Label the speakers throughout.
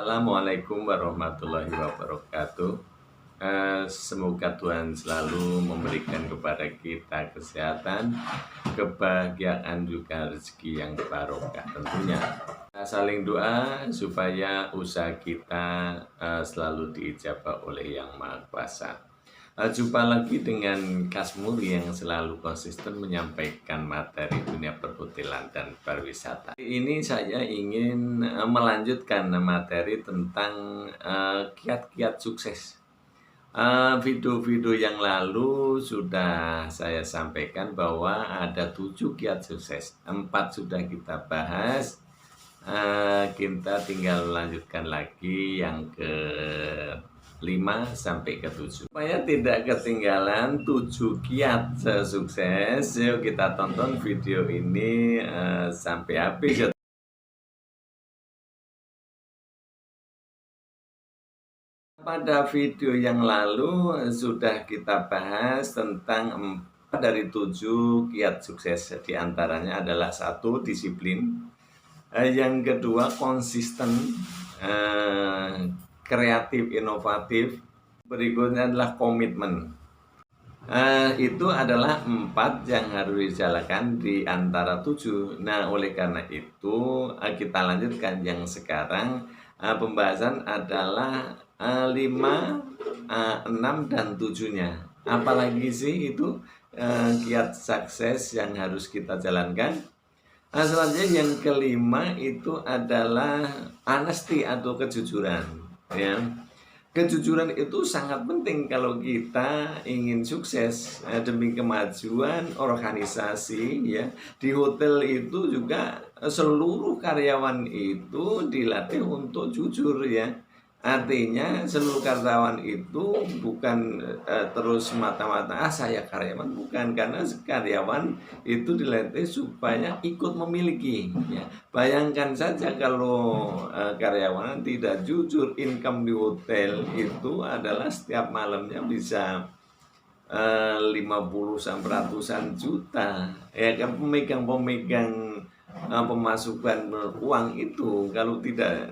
Speaker 1: Assalamualaikum warahmatullahi wabarakatuh. Semoga Tuhan selalu memberikan kepada kita kesehatan, kebahagiaan, juga rezeki yang barokah tentunya. Kita saling doa supaya usaha kita selalu diijabah oleh Yang Maha Kuasa. Jumpa lagi dengan Kasmuri yang selalu konsisten menyampaikan materi dunia perhotelan dan pariwisata. Ini saya ingin melanjutkan materi tentang kiat-kiat sukses. Video-video yang lalu sudah saya sampaikan bahwa ada 7 kiat sukses. 4 sudah kita bahas. Kita tinggal lanjutkan lagi yang ke 5 sampai ke 7. Supaya tidak ketinggalan 7 kiat sukses, yuk kita tonton video ini sampai habis. Pada video yang lalu sudah kita bahas tentang 4 dari 7 kiat sukses. Di antaranya adalah 1, disiplin. Yang kedua, konsisten, kreatif, inovatif. Berikutnya adalah komitmen. Itu adalah 4 yang harus dijalankan di antara 7. Nah, oleh karena itu kita lanjutkan yang sekarang. Pembahasan adalah 5, 6, dan 7-nya. Apalagi sih itu kiat sukses yang harus kita jalankan. Selanjutnya yang kelima itu adalah honesty atau kejujuran, ya. Kejujuran itu sangat penting kalau kita ingin sukses demi kemajuan organisasi, ya. Di hotel itu juga seluruh karyawan itu dilatih untuk jujur, ya. Artinya seluruh karyawan itu bukan terus mata-mata saya karyawan, bukan, karena karyawan itu dilatih supaya ikut memiliki, ya. Bayangkan saja kalau karyawan tidak jujur, income di hotel itu adalah setiap malamnya bisa 50 sampai ratusan juta, ya kan. Pemegang pemasukan uang itu kalau tidak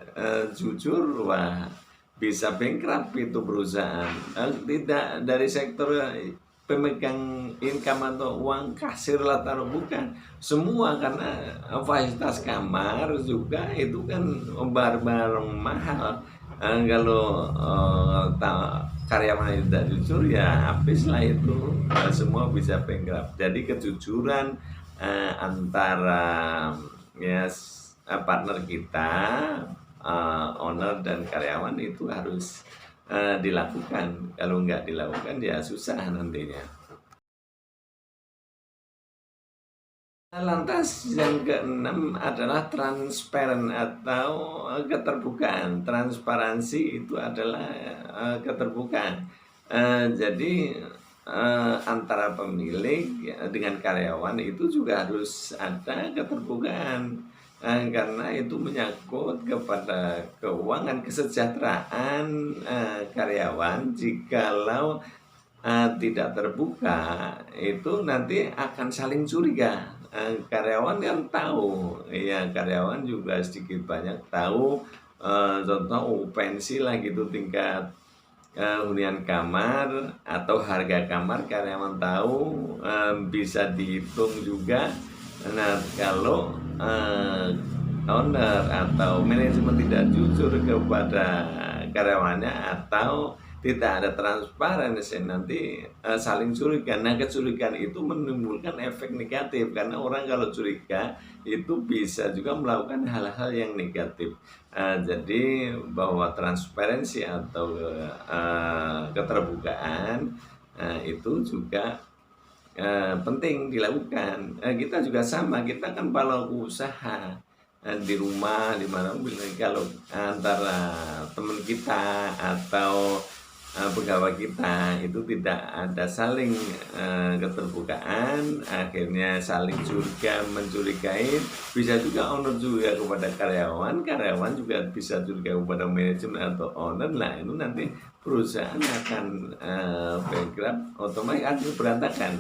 Speaker 1: jujur, wah, bisa bankrupt itu perusahaan. Tidak dari sektor pemegang income atau uang kasir lah, taruh, bukan semua, karena fasilitas kamar juga itu kan barang mahal. Kalau karyawan tidak jujur, ya habislah itu, semua bisa bankrupt. Jadi kejujuran antara partner kita, owner dan karyawan itu harus dilakukan. Kalau nggak dilakukan, ya susah nantinya. Lantas yang keenam adalah transparan atau keterbukaan. Transparansi itu adalah keterbukaan. Jadi antara pemilik dengan karyawan itu juga harus ada keterbukaan, karena itu menyangkut kepada keuangan, kesejahteraan karyawan. Jikalau tidak terbuka, itu nanti akan saling curiga. Karyawan kan tahu, ya, karyawan juga sedikit banyak tahu. Contoh pensi lah gitu, tingkat hunian kamar atau harga kamar, karyawan tahu, bisa dihitung juga. Nah, kalau owner atau manajemen tidak jujur kepada karyawannya atau tidak ada transparansi, nanti saling curiga. Nah, kecurigaan itu menimbulkan efek negatif, karena orang kalau curiga itu bisa juga melakukan hal-hal yang negatif. Jadi bahwa transparansi atau keterbukaan itu juga penting dilakukan. Kita juga sama, kita kan pelaku usaha di rumah, di mana, kalau antara teman kita atau pegawai kita itu tidak ada saling keterbukaan, akhirnya saling curiga mencurigai. Bisa juga owner juga kepada karyawan, karyawan juga bisa curiga kepada manajemen atau owner. Nah, itu nanti perusahaan akan bankrupt, otomatis akan berantakan.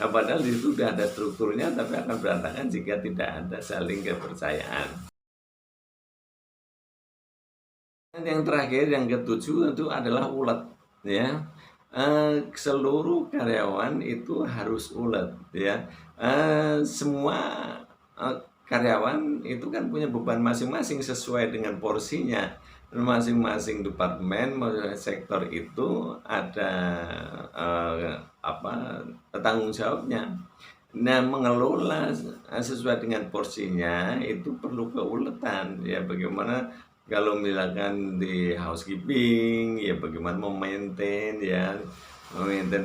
Speaker 1: Padahal di situ sudah ada strukturnya, tapi akan berantakan jika tidak ada saling kepercayaan. Dan yang terakhir, yang ketujuh itu adalah ulet, ya. Seluruh karyawan itu harus ulet, ya. Semua eh, karyawan itu kan punya beban masing-masing sesuai dengan porsinya. Masing-masing departemen, sektor itu ada tanggung jawabnya. Nah, mengelola sesuai dengan porsinya itu perlu keuletan, ya. Bagaimana kalau misalkan di housekeeping, ya bagaimana memaintain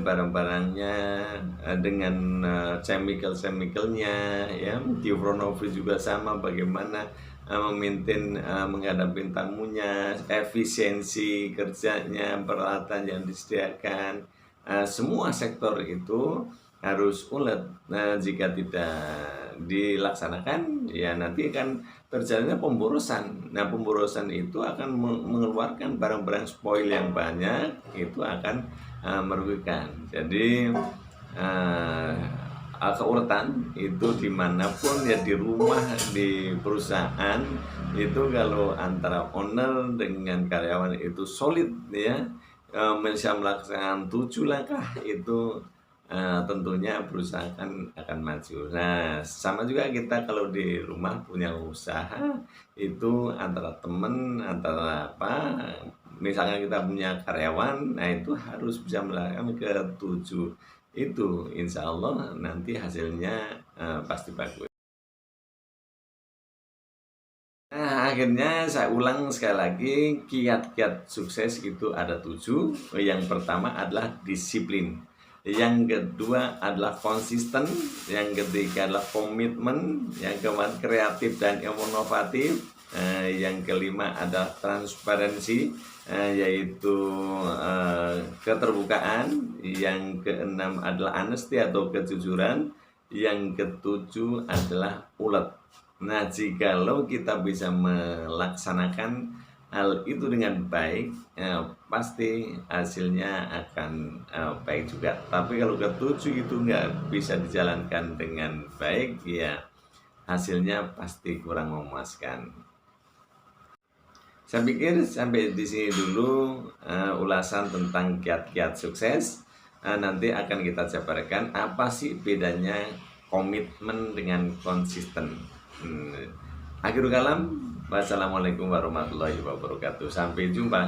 Speaker 1: barang-barangnya dengan chemical-chemicalnya, ya. Di front office juga sama, bagaimana memaintain menghadapi tamunya, efisiensi kerjanya, peralatan yang disediakan. Semua sektor itu harus ulet. Nah, jika tidak dilaksanakan, ya nanti akan terjadinya pemborosan. Nah, pemborosan itu akan mengeluarkan barang-barang spoil yang banyak, itu akan merugikan. Jadi keuletan itu dimanapun, ya, di rumah, di perusahaan itu, kalau antara owner dengan karyawan itu solid, ya, bisa melaksanakan 7 langkah itu, tentunya perusahaan akan maju. Nah, sama juga kita kalau di rumah punya usaha itu, antara teman, antara apa, misalnya kita punya karyawan, nah itu harus bisa melakukan ke-7 itu, insya Allah nanti hasilnya pasti bagus. Nah, akhirnya saya ulang sekali lagi, kiat-kiat sukses itu ada 7. Yang pertama adalah disiplin. Yang kedua adalah konsisten. Yang ketiga adalah komitmen. Yang keempat kreatif dan inovatif. Yang kelima adalah transparansi, yaitu keterbukaan. Yang keenam adalah honesty atau kejujuran. Yang ketujuh adalah ulet. Nah, jikalau kita bisa melaksanakan hal itu dengan baik, pasti hasilnya akan baik juga. Tapi kalau ketujuh itu nggak bisa dijalankan dengan baik, ya hasilnya pasti kurang memuaskan. Saya pikir sampai di sini dulu ulasan tentang kiat-kiat sukses. Nanti akan kita jabarkan apa sih bedanya komitmen dengan konsisten. Akhirul kalam, wassalamualaikum warahmatullahi wabarakatuh. Sampai jumpa.